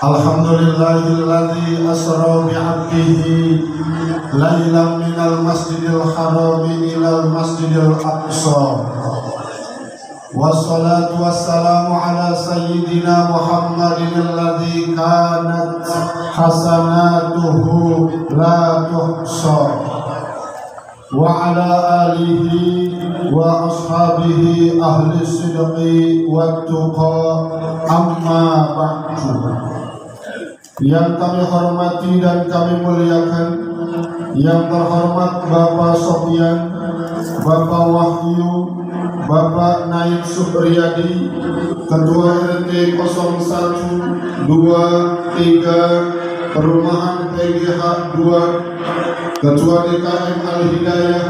Alhamdulillahilladzi asra bi'abdihi lailan minal masjidil harami ilal masjidil aqsa. Wassalatu wassalamu ala sayyidina Muhammadin alladzi kanat hasanatuhu la tuhsa wa ala alihi wa ashabihi ahli sidqi wa tuqa amma ba'du. Yang kami hormati dan kami muliakan, yang terhormat Bapak Sofyan, Bapak Wahyu, Bapak Naib Supriyadi, Ketua RT 01, 2, 3, Perumahan PGH 2, Ketua DKM Al-Hidayah,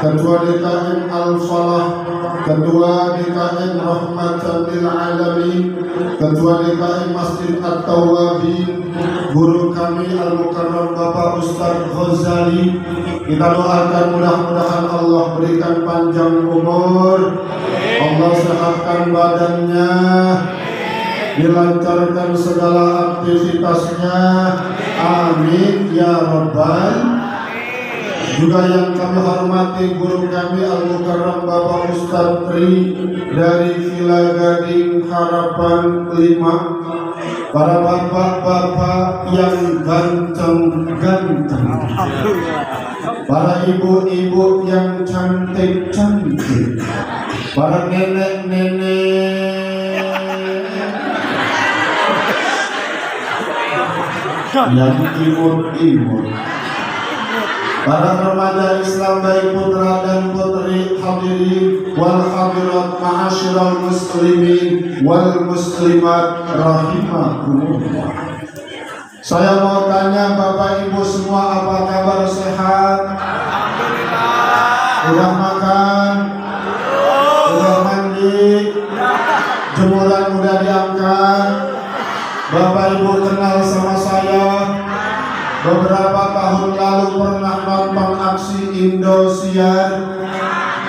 Ketua DKM Al-Falah, Ketua DKM Rahmatan lil Alamin, Ketua DKM Masjid At-Tawwabin, guru kami Al-Mukarram Bapak Ustaz Ghazali. Kita doakan mudah-mudahan Allah berikan panjang umur, Allah sehatkan badannya, dilancarkan segala aktivitasnya, amin ya rabbal. Juga yang kami hormati guru kami Al-Mukarram Bapak Ustaz Tri dari Villa Gading Harapan 5, para bapak-bapak yang ganteng-ganteng, para ibu-ibu yang cantik-cantik, para nenek-nenek yang imut-imut, para remaja Islam baik putra dan putri hadirin wal hadirat ma'asyiral muslimin wal muslimat rahimakumullah. Saya mau tanya Bapak Ibu semua, apa kabar, sehat? Alhamdulillah. Udah makan? Udah mandi? Jemuran udah diangkat? Bapak Ibu kenal sama saya? Beberapa tahun lalu pernah nonton aksi Indosiar,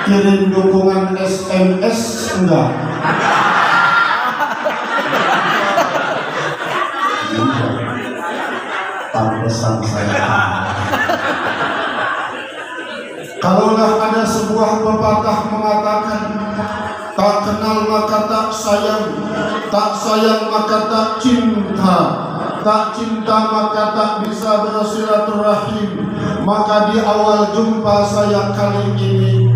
kirim dukungan SMS enggak? Pantesan saya. Kalaulah ada sebuah pepatah mengatakan, tak kenal maka tak sayang, tak sayang maka tak cinta, tak cinta maka tak bisa bersilaturahim. Maka di awal jumpa saya kali ini,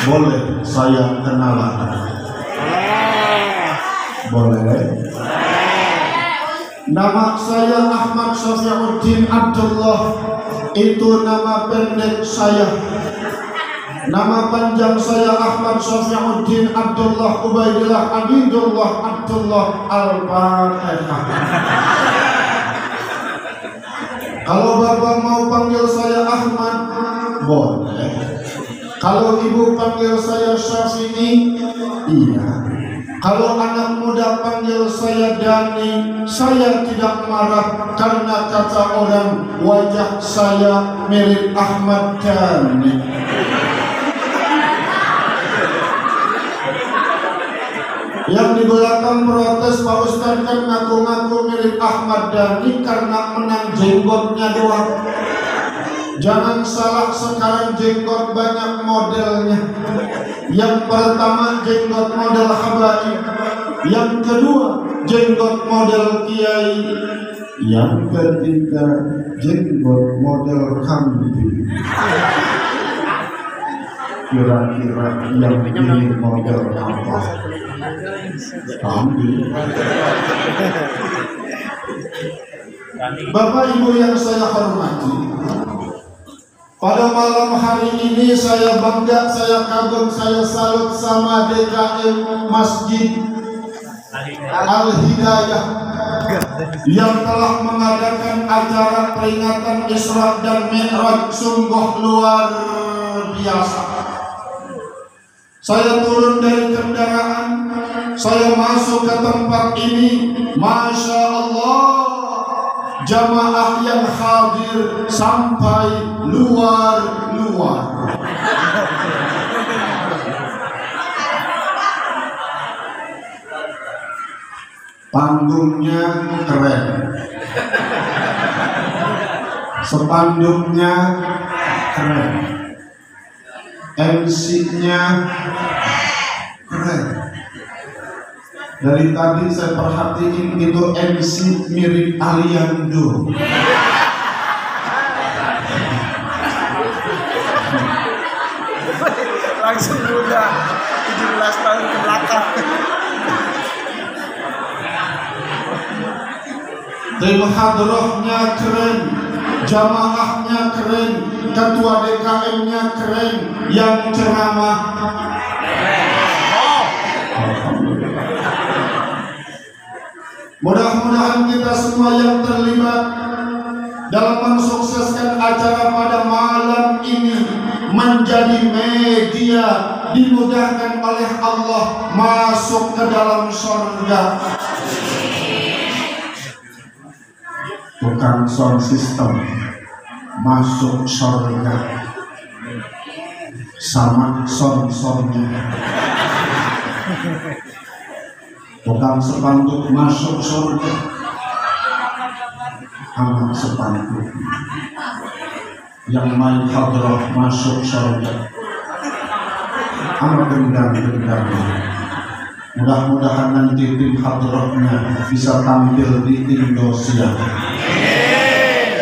boleh saya kenalan? Boleh. Nama saya Ahmad Syafiuddin Abdullah, itu nama pendek saya. Nama panjang saya Ahmad Syafiuddin Abdullah Ubaidillah Abidullah Abdullah Al-Fatihah. Kalau Bapak mau panggil saya Ahmad, boleh. Kalau Ibu panggil saya Syafi'i, iya. Kalau anak muda panggil saya Dani, saya tidak marah, karena kata orang wajah saya mirip Ahmad Dhani. Yang di belakang protes, Pak Ustadz kan ngaku-ngaku mirip Ahmad Dhani karena menang jenggotnya doang. Jangan salah, sekarang jenggot banyak modelnya. Yang pertama jenggot model habaib, yang kedua jenggot model kiai, yang ketiga jenggot model kambing. Kira-kira yang ini model apa? Kambing. Bapak Ibu yang saya hormati, pada malam hari ini saya bangga, saya kagum, saya salut sama DKM Masjid Al-Hidayah yang telah mengadakan acara peringatan Isra dan Mi'raj. Sungguh luar biasa. Saya turun dari kendaraan, saya masuk ke tempat ini, Masya Allah, jamaah yang hadir sampai luar-luar. Panggungnya keren, spanduknya keren, MC-nya keren. Dari tadi saya perhatiin itu MC mirip Aliando. Langsung muda 17 tahun ke belakang. Tim hadrohnya keren, jamaahnya keren, ketua DKM-nya keren, yang ceramah mudah-mudahan kita semua yang terlibat dalam mensukseskan acara pada malam ini menjadi media dimudahkan oleh Allah masuk ke dalam surga. Bukan sound system, masuk surga sama sound-soundnya. Bukan sepanduk masuk surga, anak sepanduk yang main hadroh masuk surga, anak gendang-gendang. Mudah-mudahan nanti tim hadrohnya bisa tampil di Indosiar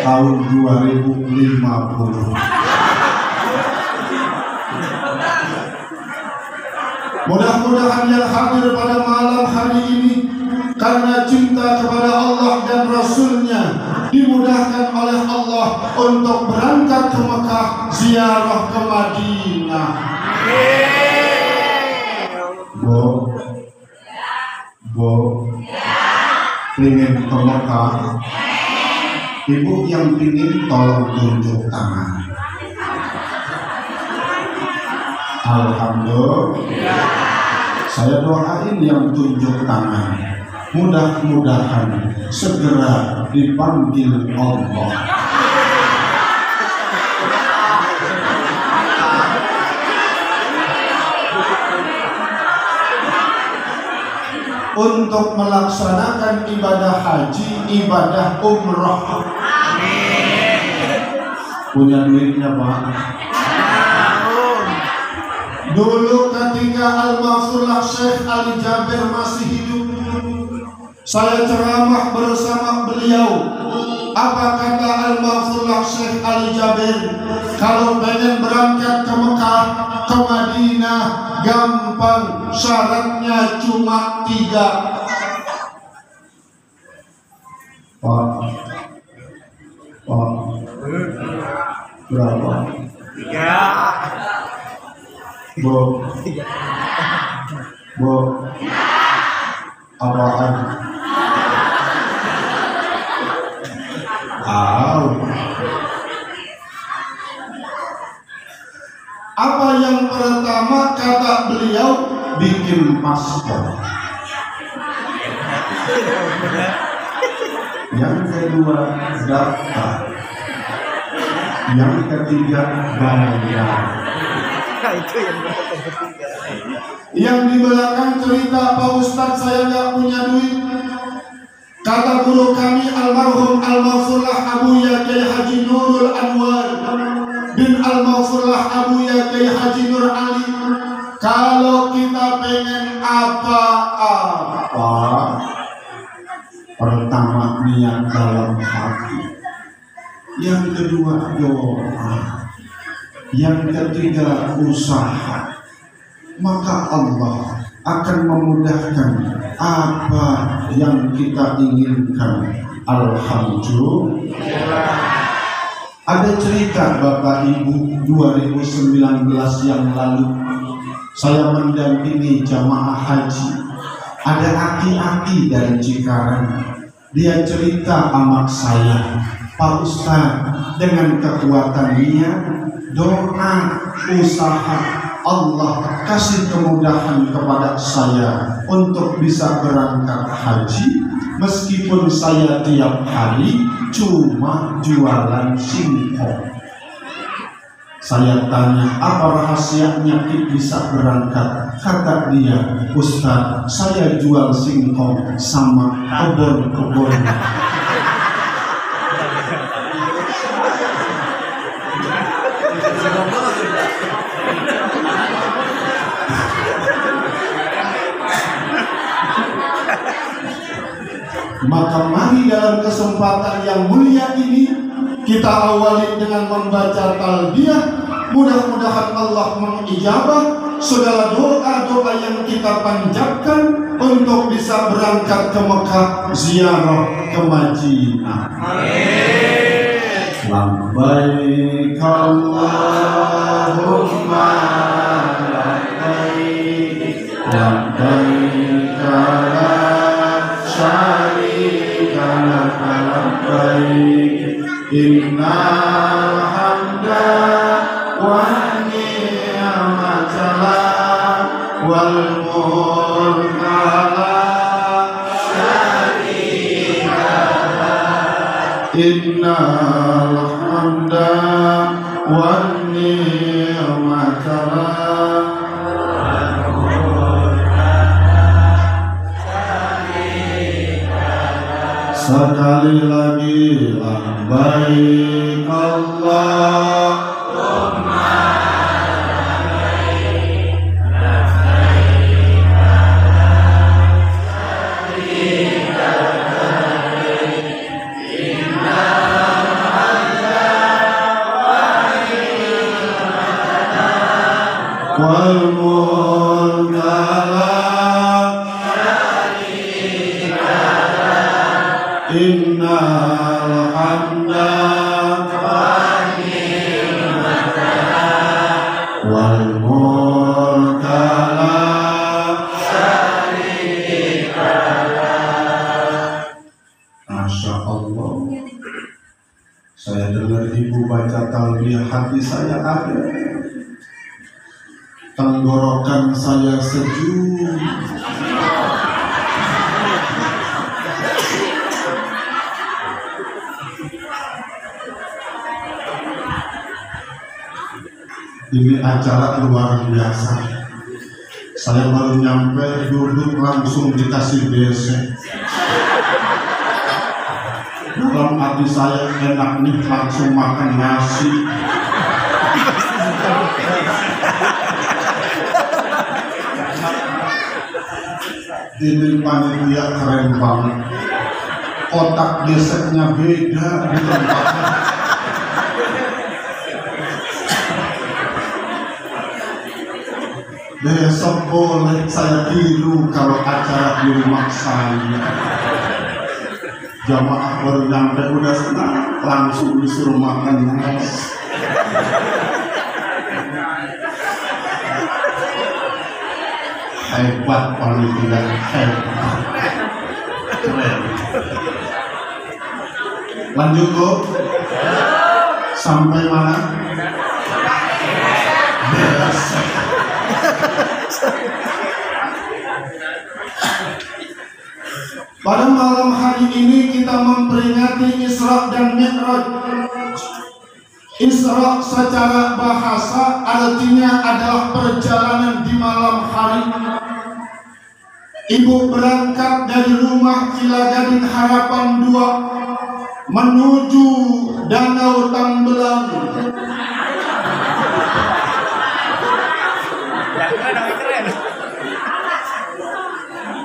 tahun 2050. Mudah-mudahan yang hadir pada malam hari ini karena cinta kepada Allah dan Rasulnya dimudahkan oleh Allah untuk berangkat ke Mekah, ziarah ke Madinah. Bo, pengen ke Mekah. Ibu yang pingin tolong tunjuk tangan. Alhamdulillah. Saya doain yang tunjuk tangan, mudah-mudahan segera dipanggil Allah. Untuk melaksanakan ibadah haji, ibadah umrah. Punya duitnya Pak? Dulu ketika Al-Maghfurlah Syekh Ali Jabir masih hidup, saya ceramah bersama beliau. Apa kata Al-Maghfurlah Syekh Ali Jabir? Kalau pengen berangkat ke Mekah, ke Madinah, gampang, syaratnya cuma 3. Pak, berapa? 3. Bu, apaan? Apa yang pertama kata beliau? Bikin paspor. Yang kedua daftar. Yang ketiga bayar. Yang di belakang cerita, Pak Ustadz saya nggak punya duit. Kata guru kami almarhum Al-Maghfurlah Abuya Kiai Haji Nurul Anwar bin Al-Maghfurlah Abuya Kiai Haji Nur Ali, kalau kita pengen apa-apa, pertama niat dalam hati, yang kedua doa, yang ketiga usaha, maka Allah akan memudahkan apa yang kita inginkan. Alhamdulillah. Ada cerita Bapak Ibu, 2019 yang lalu saya mendampingi jamaah haji. Ada aki-aki dari Cikarang, dia cerita sama saya, Pak Ustadz, dengan kekuatan niat, doa, usaha, Allah kasih kemudahan kepada saya untuk bisa berangkat haji, meskipun saya tiap hari cuma jualan singkong. Saya tanya, apa rahasianya Ki bisa berangkat? Kata dia, Ustaz, saya jual singkong sama kebun-kebun. Maka mari dalam kesempatan yang mulia ini kita awali dengan membaca talbiyah. Mudah-mudahan Allah mengijabah segala doa-doa yang kita panjatkan untuk bisa berangkat ke Mekah ziarah ke Madinah. Amin. Labbaik Allahumma labbaik labbaik la syarika laka labbaik innal hamda wan ni'mata lak wal mulka la syarika lak innal hamda wan ni'mata lak sekali lagi labbaik Allahumma labbaik labbaik la syarika lak innal hamda wan ni'mata lak wal mulka innal hamda wan ni'mata wal mulka la syarika lak. Masya Allah, saya dengar ibu baca talbiyah, hati saya ada, tenggorokan saya sejuk. Ini acara luar biasa. Saya baru nyampe, duduk langsung dikasih BC. Dalam hati saya enak nih, langsung makan nasi. Ini panitia keren banget. Kotak geseknya beda di tempatnya. Besok boleh saya tiru kalau acara di rumah saya. Jamaah baru nyampe udah senang, langsung disuruh makan nasi. Hebat panitia, hebat. Keren. Lanjut kok. Sampai mana? Beres. Pada malam hari ini kita memperingati Isra dan Mi'raj. Isra secara bahasa artinya adalah perjalanan di malam hari. Ibu berangkat dari rumah Villa Gading Harapan 2 menuju Danau Tambelang.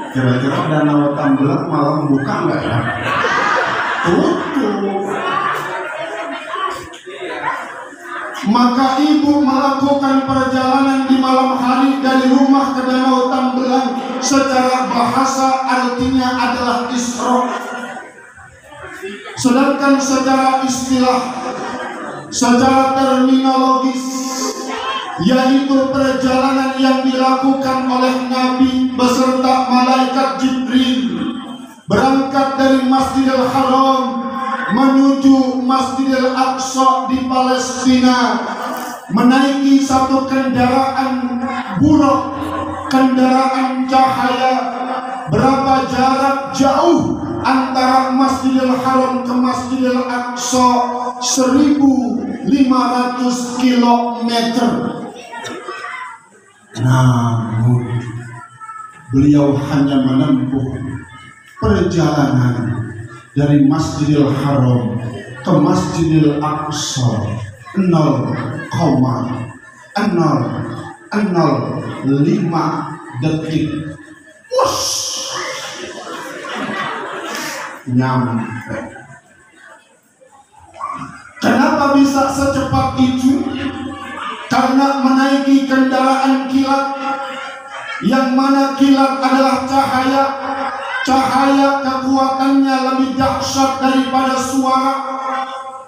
Kira-kira Danau Tambelang malam buka nggak ya? Tutup. Maka ibu melakukan perjalanan di malam hari dari rumah ke Danau Tambelang. Secara bahasa artinya adalah Isra. Sedangkan secara istilah, secara terminologis, yaitu perjalanan yang dilakukan oleh Nabi beserta malaikat Jibril berangkat dari Masjidil Haram menuju Masjidil Aqsa di Palestina, menaiki satu kendaraan buruk, kendaraan cahaya. Berapa jarak jauh antara Masjidil Haram ke Masjidil Aqsa? 1.500 500 kilometer. Namun beliau hanya menempuh perjalanan dari Masjidil Haram ke Masjidil Aqsa 0,005 detik. Nyampe. Kenapa bisa secepat itu? Karena menaiki kendaraan kilat, yang mana kilat adalah cahaya. Cahaya kekuatannya lebih dahsyat daripada suara.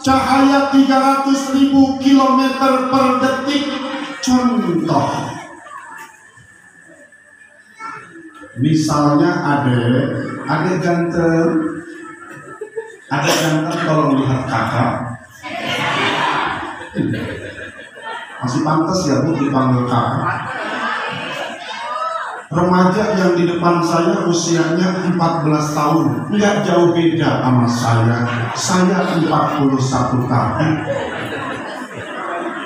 Cahaya 300.000 km per detik. Contoh, misalnya ada ganteng, tolong lihat kakak. Masih pantas ya Bu dipanggil kakak. Remaja yang di depan saya usianya 14 tahun, nggak jauh beda sama saya 41 tahun.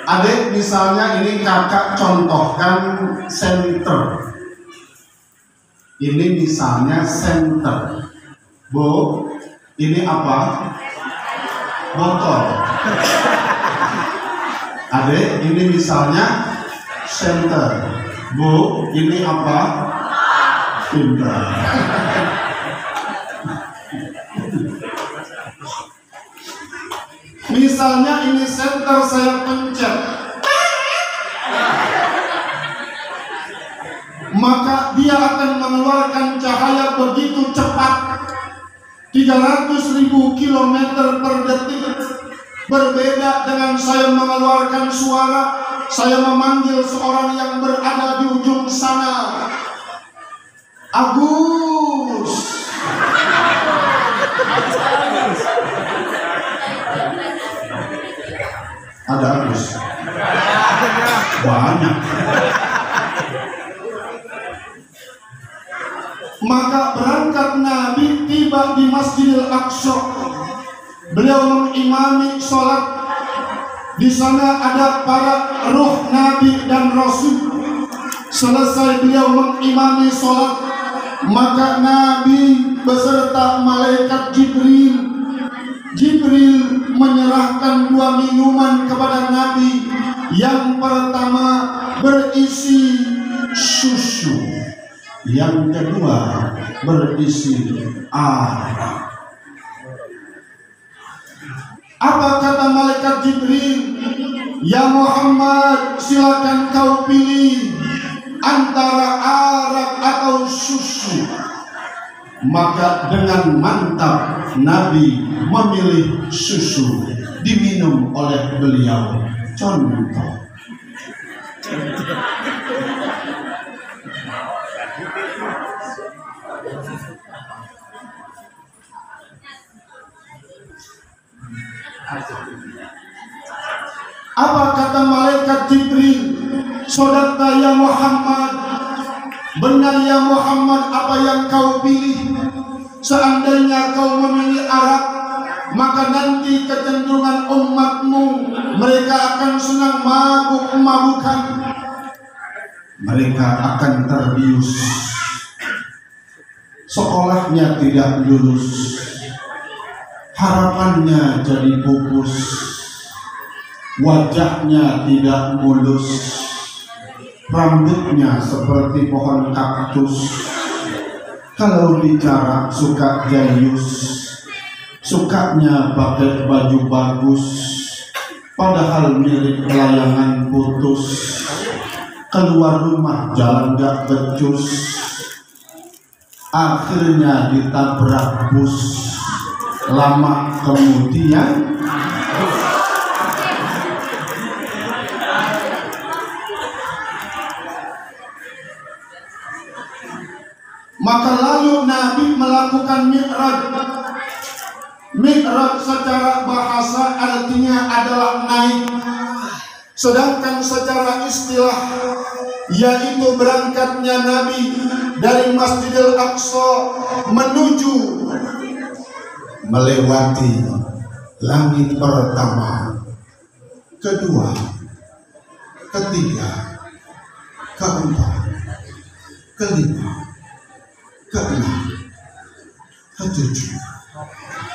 Adik misalnya ini kakak contohkan senter. Ini misalnya senter. Bu, ini apa? Botol. Adik, ini misalnya center. Bu, ini apa? Pintar. Misalnya ini center, saya pencet, maka dia akan mengeluarkan cahaya begitu cepat, 300.000 km per detik. Berbeda dengan saya mengeluarkan suara, saya memanggil seorang yang berada di ujung sana. Agus. Ada Agus? Banyak. Maka berangkat Nabi, tiba di Masjidil Aqsa. Beliau mengimami sholat. Di sana ada para ruh Nabi dan Rasul. Selesai beliau mengimami sholat, maka Nabi beserta malaikat Jibril menyerahkan 2 minuman kepada Nabi. Yang pertama berisi susu, yang kedua berisi air. Apa kata malaikat Jibril? Ya Muhammad, silakan kau pilih antara arak atau susu. Maka dengan mantap Nabi memilih susu, diminum oleh beliau. Contoh, apa kata malaikat Jibril? Sodaqta ya Muhammad, benar ya Muhammad apa yang kau pilih. Seandainya kau memilih arak, maka nanti kecenderungan umatmu, mereka akan senang mabuk-mabukan, mereka akan terbius, sekolahnya tidak lulus, harapannya jadi pupus, wajahnya tidak mulus, rambutnya seperti pohon kaktus, kalau bicara suka jayus, sukanya pakai baju bagus, padahal milik layangan putus, keluar rumah jalan gak becus, akhirnya ditabrak bus, lama kemudian maka lalu Nabi melakukan mi'raj. Mi'raj secara bahasa artinya adalah naik, sedangkan secara istilah yaitu berangkatnya Nabi dari Masjidil Aqsa menuju melewati langit pertama, kedua, ketiga, keempat, kelima, keenam, ketujuh,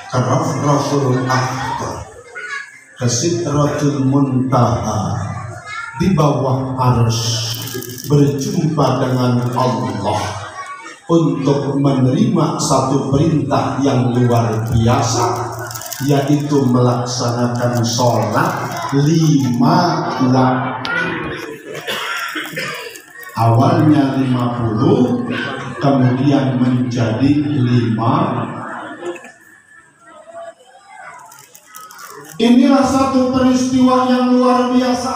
ke Rasul Akbar, ke Sidratul Muntaha, di bawah arsy berjumpa dengan Allah untuk menerima satu perintah yang luar biasa, yaitu melaksanakan sholat 5 waktu. Awalnya 50, kemudian menjadi 5. Inilah satu peristiwa yang luar biasa,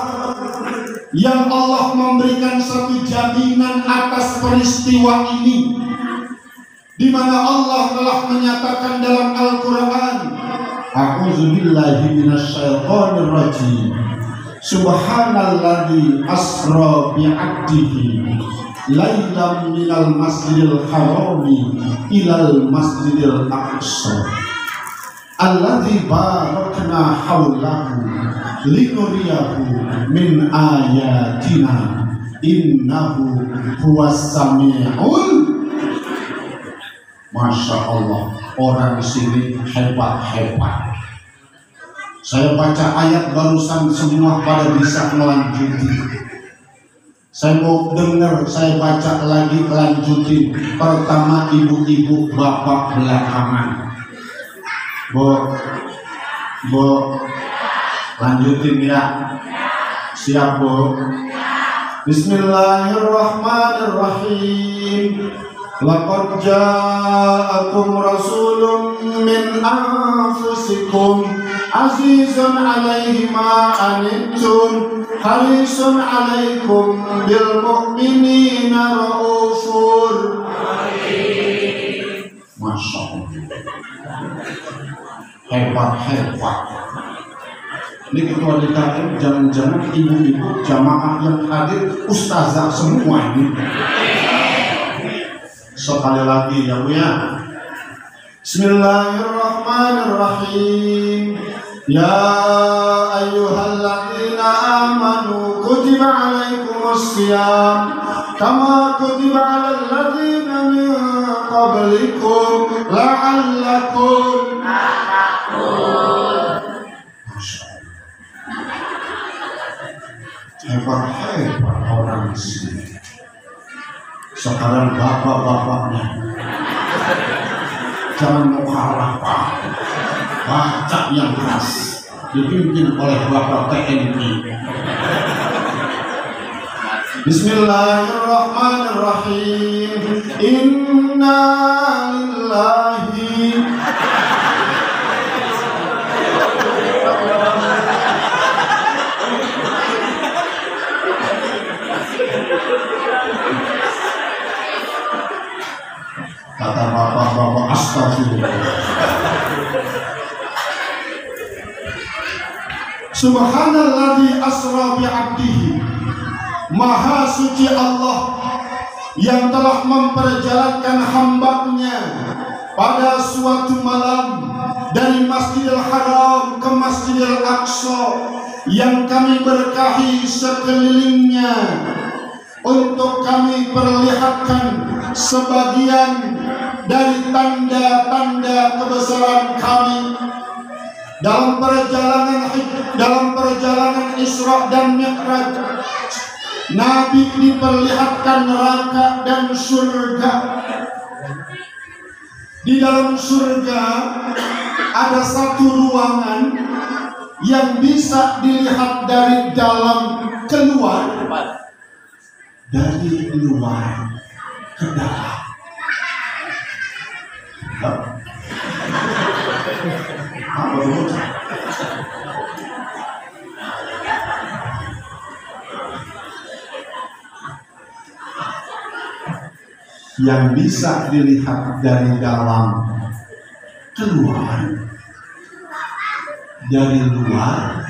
yang Allah memberikan satu jaminan atas peristiwa ini, di mana Allah telah menyatakan dalam Al-Quran, A'udzubillahi minasyaitonir rajim, Subhanalladzi asra bi'abdihi lailam minal masjidil harami ilal masjidil aqsa alladzi barakna haulahu linuriyahu min ayatina innahu huwas sami'ul. Masya Allah, orang sini hebat-hebat. Saya baca ayat barusan, semua pada bisa melanjuti. Saya mau dengar, saya baca lagi, lanjutin. Pertama ibu-ibu, bapak belakangan. Bu, lanjutin ya. Siap Bu? Bismillahirrahmanirrahim. Laqad ja'akum rasulun min anfusikum azizun 'alaihi ma anittum harisun 'alaikum bil mu'minina raufur rahim. Masya Allah, hebat-hebat. Ini ketua DKM, jangan-jangan ibu-ibu jamaah yang hadir ustazah semua ini. Sekali lagi ya Bu ya. Bismillahirrahmanirrahim. Ya ayyuhalladzina amanu kutiba alaikumus syiyam kama kutiba alal ladzina min qablikum la'allakum tattaqun. Hebat-hebat orang di sini. Sekarang bapak-bapaknya jangan mau kalah Pak, baca yang keras, dipimpin oleh Bapak TNI. Bismillahirrahmanirrahim. Inna lillahi kata bapak-bapak, astagfirullah. Subhanalladzi asra bi'abdihi, maha suci Allah yang telah memperjalankan hambanya pada suatu malam dari Masjidil Haram ke Masjidil Aqsa yang kami berkahi sekelilingnya, untuk kami perlihatkan sebagian dari tanda-tanda kebesaran kami. Dalam perjalanan Isra dan Mi'raj, Nabi diperlihatkan neraka dan surga. Di dalam surga ada satu ruangan yang bisa dilihat dari dalam keluar, dari luar ke dalam. Apa itu? Yang bisa dilihat dari dalam keluar, dari luar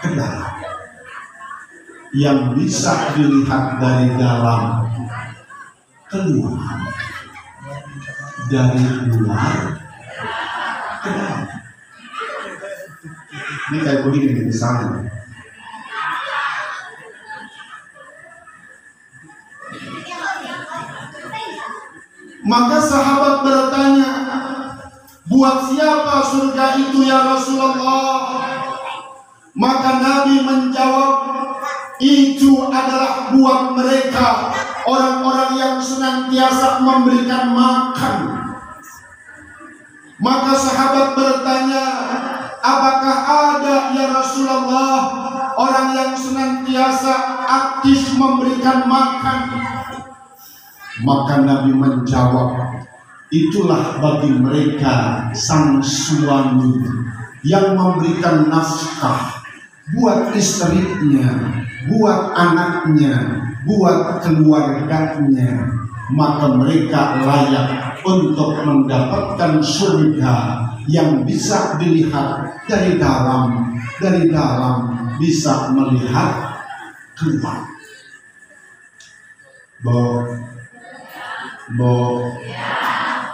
ke dalam. Yang bisa dilihat dari dalam keluar, dari luar ke dalam. Ini kayak begini misalnya. Maka sahabat bertanya, buat siapa surga itu ya Rasulullah? Maka Nabi menjawab, itu adalah buat mereka, orang-orang yang senantiasa memberikan makan. Maka sahabat bertanya, apakah ada ya Rasulullah orang yang senantiasa aktif memberikan makan? Maka Nabi menjawab, itulah bagi mereka sang suami yang memberikan nafkah buat istrinya, buat anaknya, buat keluarganya. Maka mereka layak untuk mendapatkan surga yang bisa dilihat dari dalam bisa melihat keluar.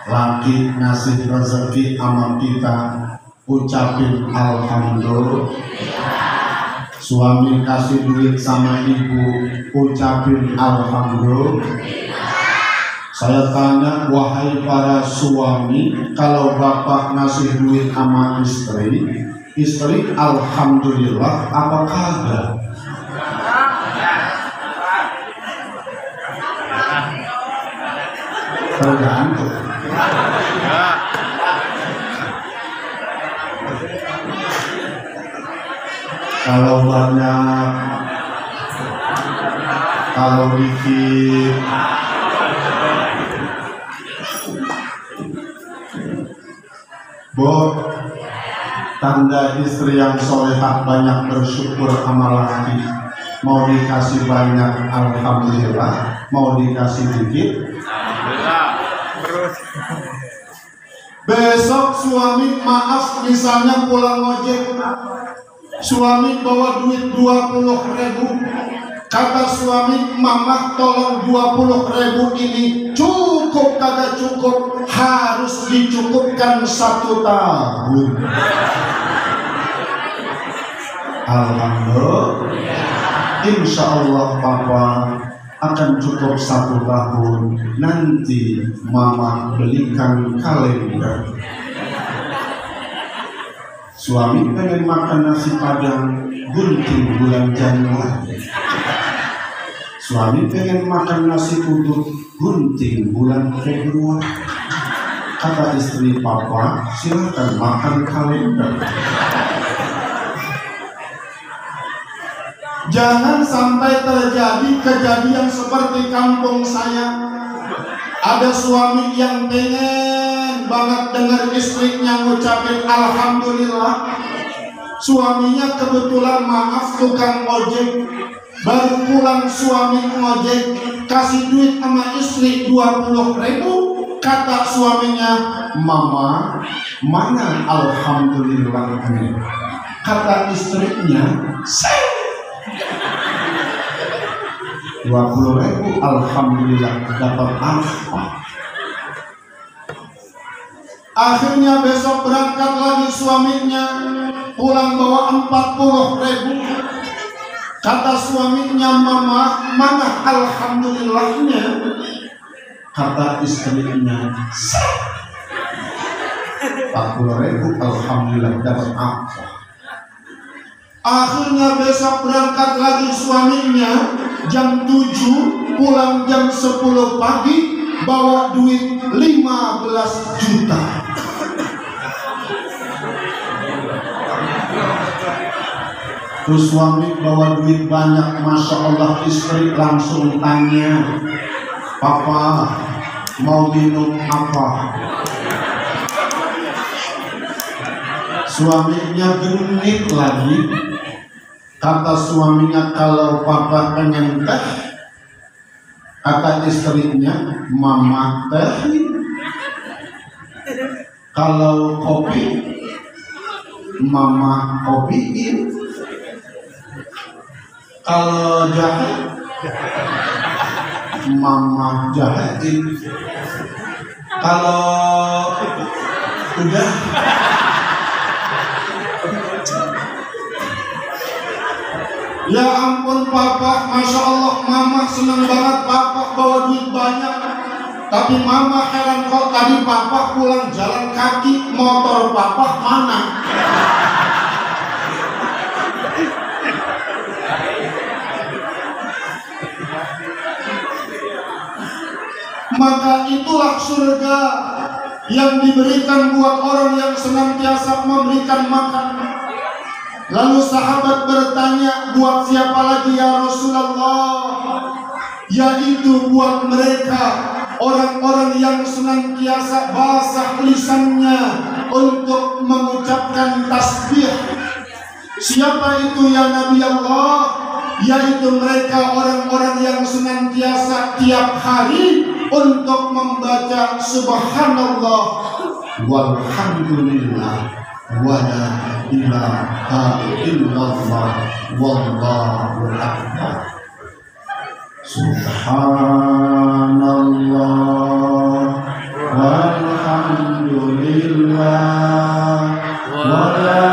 Laki ngasih rezeki sama kita, ucapin alhamdulillah. Suami kasih duit sama ibu, ucapin alhamdulillah. Saya tanya, wahai para suami, kalau bapak ngasih duit sama istri alhamdulillah apa kagak? Tergantung. Kalau banyak, kalau dikit, tanda istri yang solehah banyak bersyukur sama laki. Mau dikasih banyak alhamdulillah, mau dikasih dikit besok suami maaf, misalnya pulang ojek, suami bawa duit 20.000, kata suami, mama tolong 20.000 ini cukup kagak cukup, harus dicukupkan 1 tahun. Alhamdulillah, insya Allah papa akan cukup 1 tahun. Nanti mama belikan kalender. Suami pengen makan nasi padang gunting bulan Januari. Suami pengen makan nasi uduk gunting bulan Februari. Kata istri, papa silakan makan kalender. Jangan sampai terjadi kejadian seperti kampung saya. Ada suami yang pengen banget dengar istrinya ngucapin alhamdulillah. Suaminya kebetulan maaf tukang ojek. Baru pulang suami ngojek, kasih duit sama istri 20.000. Kata suaminya, mama mana alhamdulillahnya? Kata istrinya, 20.000 alhamdulillah dapat apa? Akhirnya besok berangkat lagi suaminya, pulang bawa 40.000. Kata suaminya, mama mana alhamdulillahnya? Kata istrinya, 40.000 alhamdulillah dapat apa? Akhirnya besok berangkat lagi suaminya, jam 7 pulang jam 10 pagi, bawa duit 15 juta. Terus suami bawa duit banyak, masya Allah, istri langsung tanya, papa mau minum apa? Suaminya genit lagi. Kata suaminya, kalau papa pengen teh, kata istrinya, mama teh. Kalau kopi, mama kopiin. Kalau jahe, mama jahetin. Kalau udah Ya ampun papa, masya Allah, mama senang banget papa bawa duit banyak. Tapi mama heran kok tadi papa pulang jalan kaki, motor papa mana? Maka itulah surga yang diberikan buat orang yang senantiasa memberikan makan. Lalu sahabat bertanya, buat siapa lagi ya Rasulullah? Yaitu buat mereka orang-orang yang senantiasa basah lisannya untuk mengucapkan tasbih. Siapa itu ya Nabi Allah? Yaitu mereka orang-orang yang senantiasa tiap hari untuk membaca subhanallah walhamdulillah wala ilaha illallah wallahu akbar. Subhanallah walhamdulillah wala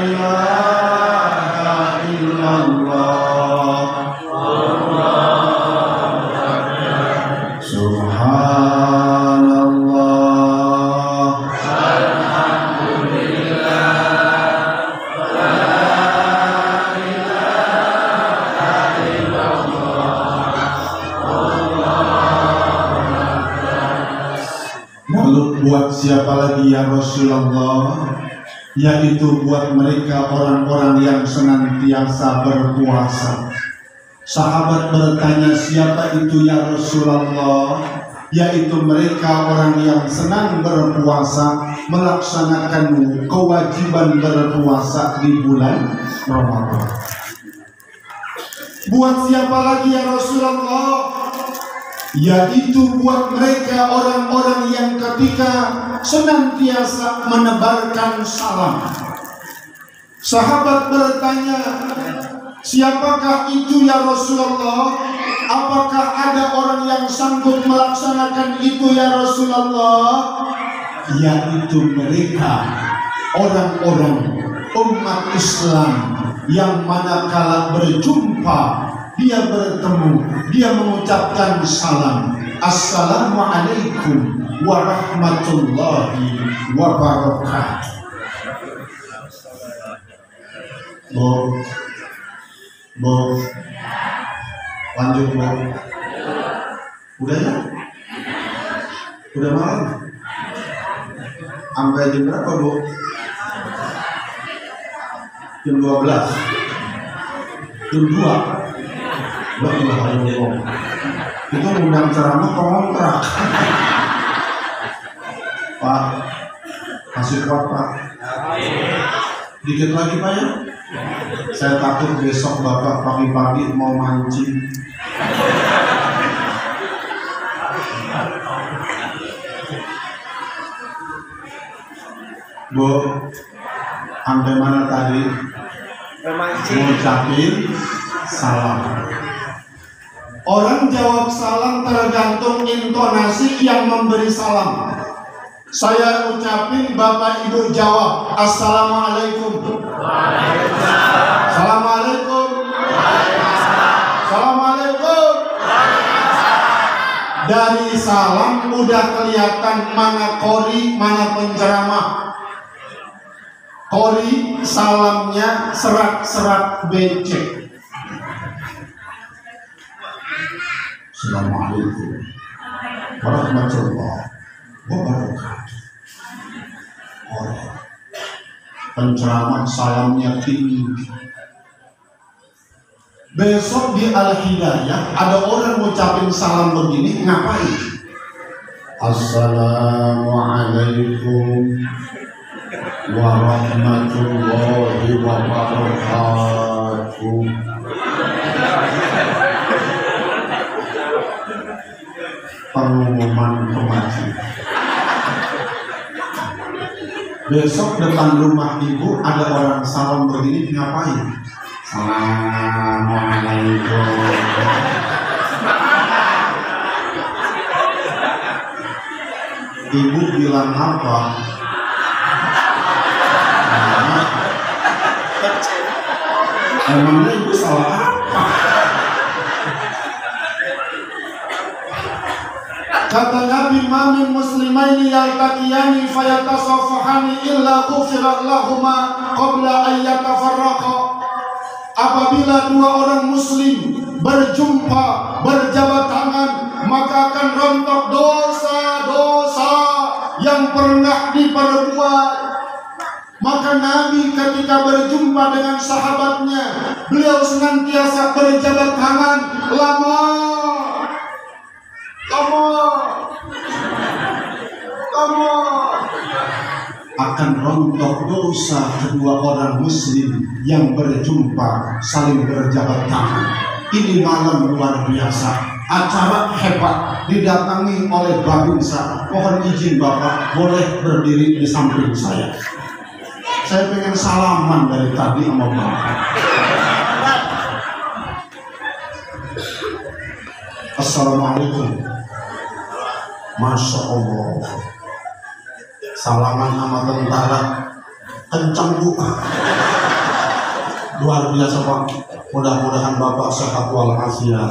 ilaha illallah wallahu akbar. Subhanallah walhamdulillah wala ilaha illallah wallahu akbar. Lalu buat siapa lagi ya Rasulullah? Yaitu buat mereka orang-orang yang senantiasa berpuasa. Sahabat bertanya, siapa itu ya Rasulullah? Yaitu mereka orang yang senang berpuasa, melaksanakan kewajiban berpuasa di bulan Ramadan. Buat siapa lagi ya Rasulullah? Yaitu buat mereka orang-orang yang ketika senantiasa menebarkan salam. Sahabat bertanya, siapakah itu ya Rasulullah? Apakah ada orang yang sanggup melaksanakan itu ya Rasulullah? Yaitu mereka orang-orang umat Islam yang manakala berjumpa, dia bertemu, dia mengucapkan salam, assalamualaikum warahmatullahi wabarakatuh. Bo, lanjut Bo. Udah ya? Udah malam? Sampai jam berapa Bo? Jam 12? Jam 2? Itu undang ceramah kontrak. Pak, masih kuat Pak? Dikit lagi Pak ya? Saya takut besok Bapak pagi-pagi mau mancing. Bu, sampai mana tadi? Mengucapin salam. Orang jawab salam tergantung intonasi yang memberi salam. Saya ucapin, Bapak Ibu jawab assalamualaikum. Assalamualaikum. Assalamualaikum. Dari salam udah kelihatan mana qori, mana penceramah. Qori salamnya serak-serak becek. Assalamualaikum warahmatullahi wabarakatuh. Penceramah salamnya tinggi. Besok di Al-Hidayah ada orang ngucapin salam begini, ngapain? Assalamualaikum warahmatullahi wabarakatuh. Pengumuman kematian. Besok depan rumah ibu ada orang salam begini, ngapain? Assalamualaikum. Ibu bilang apa? Emangnya salah apa? Kata Nabi, mamin muslimaini yaltaqiyani fayatasafahani illa ghufira lahuma qabla an yatafarraqa. Apabila dua orang muslim berjumpa, berjabat tangan, maka akan rontok dosa-dosa yang pernah diperbuat. Maka Nabi ketika berjumpa dengan sahabatnya, beliau senantiasa berjabat tangan, lama akan rontok dosa kedua orang muslim yang berjumpa saling berjabat tangan. Ini malam luar biasa, acara hebat didatangi oleh Babinsa. Mohon izin Bapak boleh berdiri di samping saya. Saya pengen salaman dari tadi sama Bapak. Assalamualaikum. Masya Allah. Salaman sama tentara kencang Bu. Luar biasa Pak. Mudah-mudahan Bapak sehat walafiat.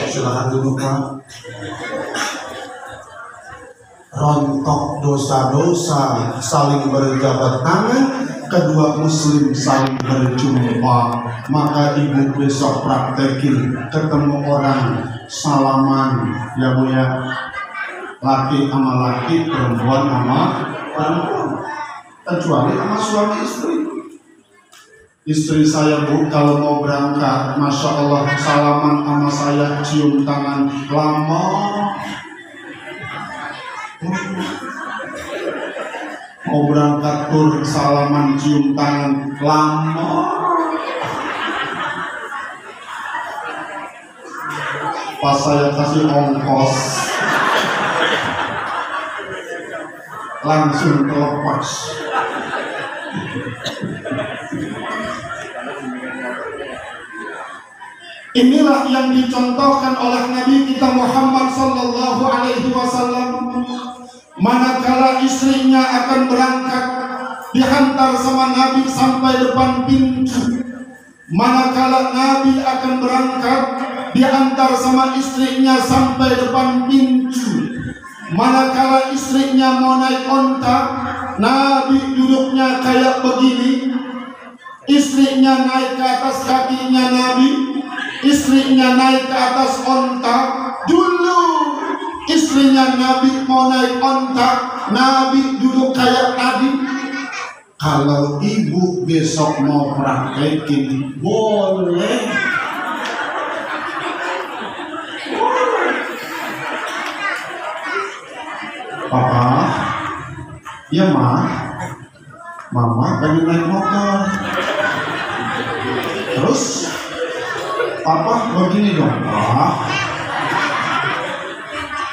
Silakan duduk Pak. Rontok dosa-dosa, saling berjabat tangan, kedua muslim saling berjumpa. Maka ibu besok praktekin, ketemu orang salaman ya Bu ya, laki sama laki, perempuan sama perempuan, kecuali sama suami istri. Istri saya Bu kalau mau berangkat, Masya Allah salaman sama saya, cium tangan lama. Mau berangkat tur salaman cium tangan lama. Pas saya kasih ongkos langsung terlepas. Inilah yang dicontohkan oleh Nabi kita Muhammad sallallahu alaihi wasallam. Manakala istrinya akan berangkat, dihantar sama Nabi sampai depan pintu. Manakala Nabi akan berangkat, diantar sama istrinya sampai depan pintu. Manakala istrinya mau naik onta, Nabi duduknya kayak begini. Istrinya naik ke atas kakinya Nabi, istrinya naik ke atas onta. Dulu istrinya Nabi mau naik onta, Nabi duduk kayak tadi. Kalau ibu besok mau praktekin, boleh. Papa, ya Ma, Mama pengen naik motor. Terus Papa begini dong, Pak.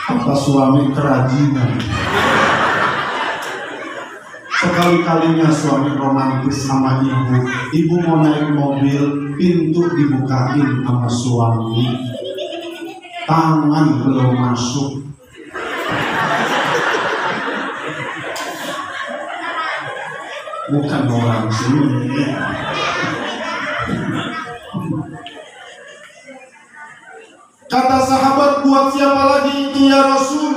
Kata suami kerajinan. Sekali-kalinya suami romantis sama ibu. Ibu mau naik mobil, pintu dibukain sama suami. Tangan belum masuk. Bukan orang sini. Kata sahabat, buat siapa lagi itu ya Rasul?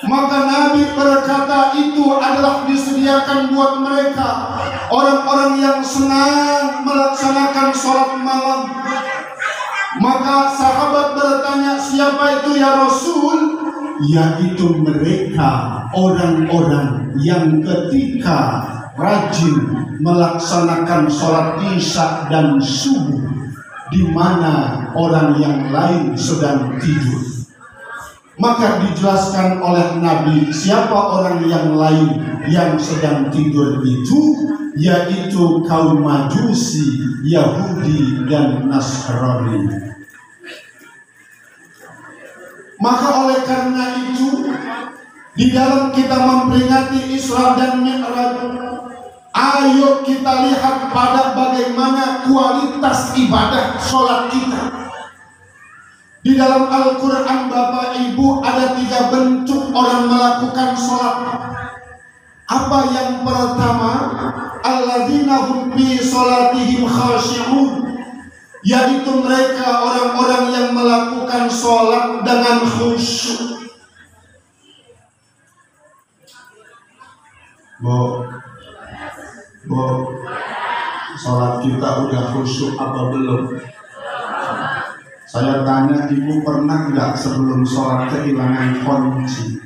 Maka Nabi berkata, itu adalah disediakan buat mereka, orang-orang yang senang melaksanakan sholat malam. Maka sahabat bertanya, siapa itu ya Rasul? Yaitu mereka orang-orang yang ketika rajin melaksanakan sholat isya dan subuh, di mana orang yang lain sedang tidur. Maka dijelaskan oleh Nabi siapa orang yang lain yang sedang tidur itu, yaitu kaum Majusi, Yahudi dan Nasrani. Maka oleh karena itu, di dalam kita memperingati Isra dan Mi'raj, ayo kita lihat pada bagaimana kualitas ibadah sholat kita. Di dalam Al-Quran Bapak Ibu ada 3 bentuk orang melakukan sholat. Apa yang pertama? Alladzina hum fi sholatihim khashi'un, yaitu mereka orang-orang yang melakukan sholat dengan khusyuk. Bu, sholat kita udah khusyuk apa belum? Saya tanya, ibu pernah nggak sebelum sholat kehilangan kunci?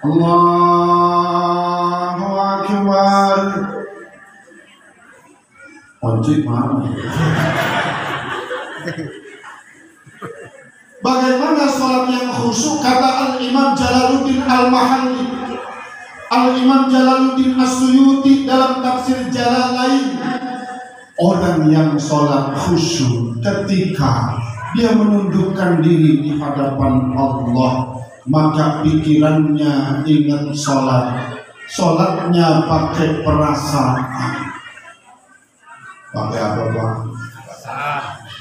Allahu Akbar. Kunci mana? Bagaimana sholat yang khusyuk? Kata Al-Imam Jalaluddin Al-Mahalli, Al-Imam Jalaluddin As-Suyuti dalam tafsir Jalalain, orang yang sholat khusyuk ketika dia menundukkan diri di hadapan Allah, maka pikirannya ingat sholat, sholatnya pakai perasaan. Pakai apa Pak?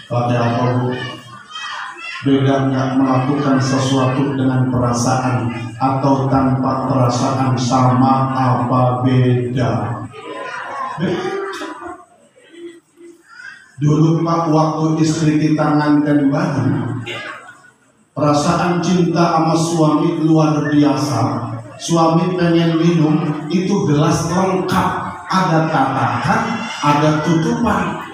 Pakai apa Bu? Beda nggak melakukan sesuatu dengan perasaan atau tanpa perasaan, sama apa beda? Dulu Pak, waktu istri kita nganten baru, perasaan cinta sama suami luar biasa. Suami pengen minum, itu gelas lengkap, ada tatakan, ada tutupan.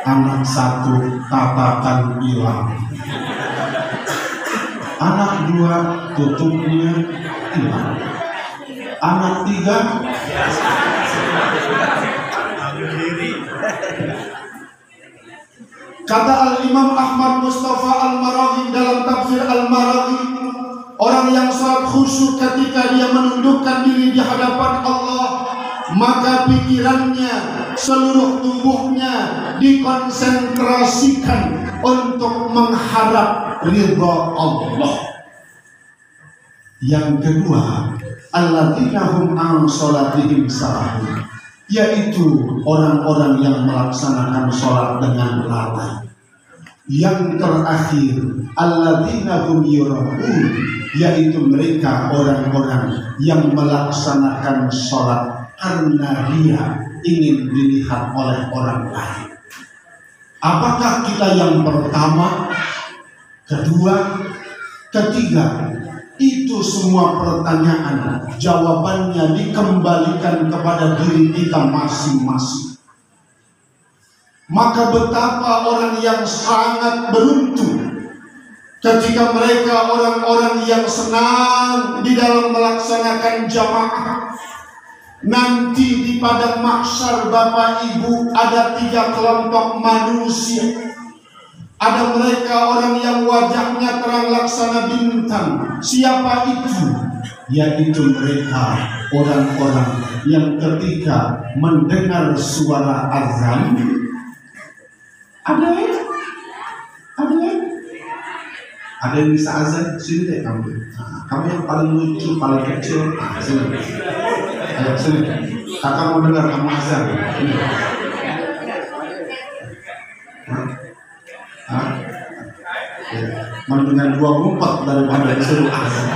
Anak satu, tatakan hilang. Anak dua, tutupnya hilang. Anak tiga, kata Al-Imam Ahmad Mustafa Al-Maraghi dalam tafsir Al-Maraghi, orang yang sholat khusyuk ketika dia menundukkan diri di hadapan Allah, maka pikirannya, seluruh tubuhnya dikonsentrasikan untuk mengharap ridha Allah. Yang kedua, alladzina hum an sholatihim sahun, yaitu orang-orang yang melaksanakan sholat dengan lalai. Yang terakhir, alladzina hum yura'un, yaitu mereka orang-orang yang melaksanakan sholat karena dia ingin dilihat oleh orang lain. Apakah kita yang pertama, kedua, ketiga? Itu semua pertanyaan, jawabannya dikembalikan kepada diri kita masing-masing. Maka betapa orang yang sangat beruntung ketika mereka orang-orang yang senang di dalam melaksanakan jamaah. Nanti di padang mahsyar Bapak Ibu ada 3 kelompok manusia. Ada mereka orang yang wajahnya terang laksana bintang. Siapa itu? Yaitu mereka orang-orang yang ketika mendengar suara azan, ada yang bisa azan? Sini deh kamu. Kamu yang paling lucu, paling kecil. Sini. Ayo sini. Kakak mau dengar kamu azan. Mendingan 24 daripada disuruh azan.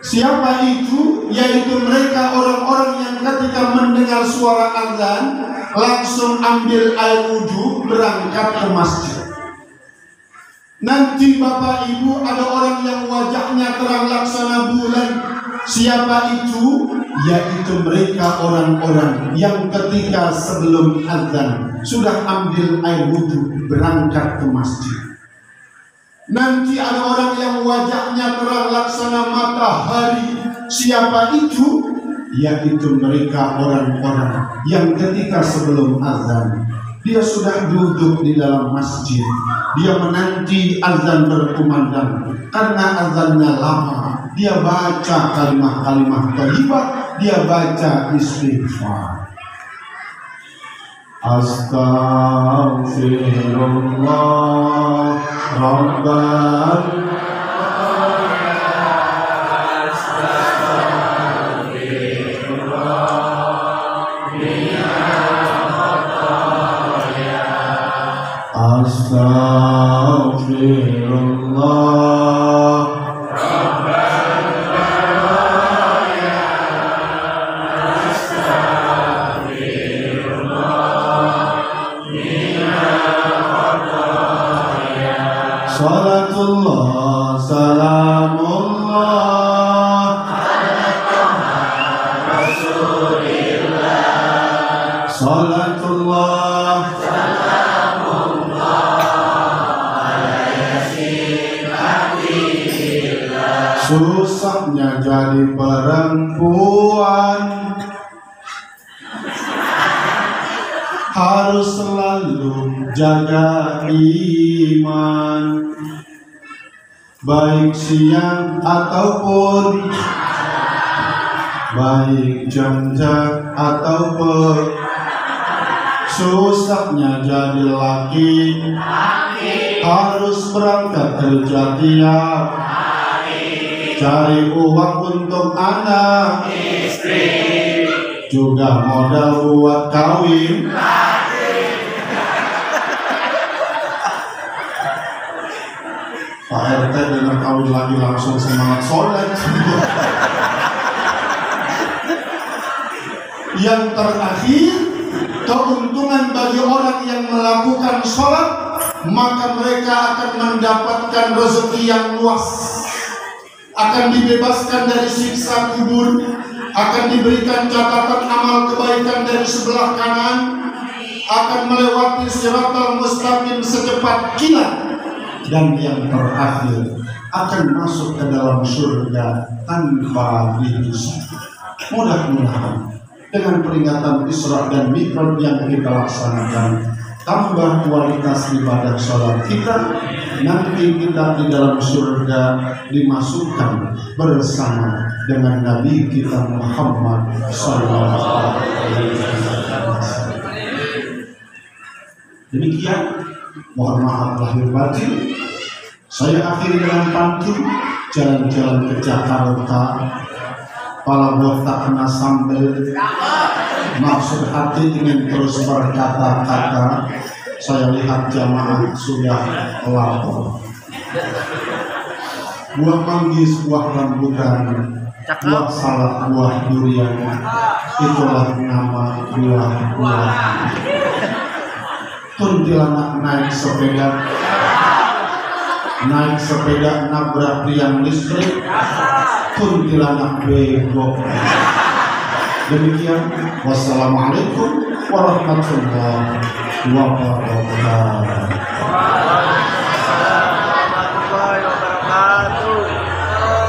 Siapa itu? Yaitu mereka orang-orang yang ketika mendengar suara azan langsung ambil air wudhu, berangkat ke masjid. Nanti Bapak Ibu ada orang yang wajahnya terang laksana bulan. Siapa itu? Yaitu mereka orang-orang yang ketika sebelum azan sudah ambil air wudhu, berangkat ke masjid. Nanti ada orang yang wajahnya terang laksana matahari. Siapa itu? Yaitu mereka orang-orang yang ketika sebelum azan dia sudah duduk di dalam masjid. Dia menanti azan berkumandang. Karena azannya lama, dia baca kalimat-kalimat thayyibah, dia baca istighfar. Astaghfirullah Rabbana Astaghfirullah Susahnya jadi perempuan, harus selalu jaga iman, baik siang ataupun baik jam-jam ataupun. Susahnya jadi laki, harus berangkat kerja tiap hari, cari uang untuk anak istri, juga modal buat kawin. Pak RT dengar kawin lagi langsung semangat sholat. Yang terakhir, keuntungan bagi orang yang melakukan sholat, maka mereka akan mendapatkan rezeki yang luas, akan dibebaskan dari siksa kubur, akan diberikan catatan amal kebaikan dari sebelah kanan, akan melewati siratal mustaqim secepat kilat, dan yang terakhir akan masuk ke dalam surga tanpa dihisab. Mudah-mudahan dengan peringatan Isra dan Mi'raj yang kita laksanakan, tambah kualitas ibadah sholat kita, nanti kita di dalam surga dimasukkan bersama dengan Nabi kita Muhammad sallallahu alaihi wasallam. Demikian, mohon maaf lahir batin. Saya akhiri dengan pantun jalan-jalan ke Jakarta, pala buat tak kena sambel, maksud hati ingin terus berkata-kata. Saya lihat jamaah sudah lapor. Buah manggis, buah rambutan, buah salak, buah durian, itulah nama buah-buah. Kuntilanak naik sepeda nabrak tiang listrik, kuntilanak bego. Demikian, wassalamualaikum warahmatullahi wabarakatuh.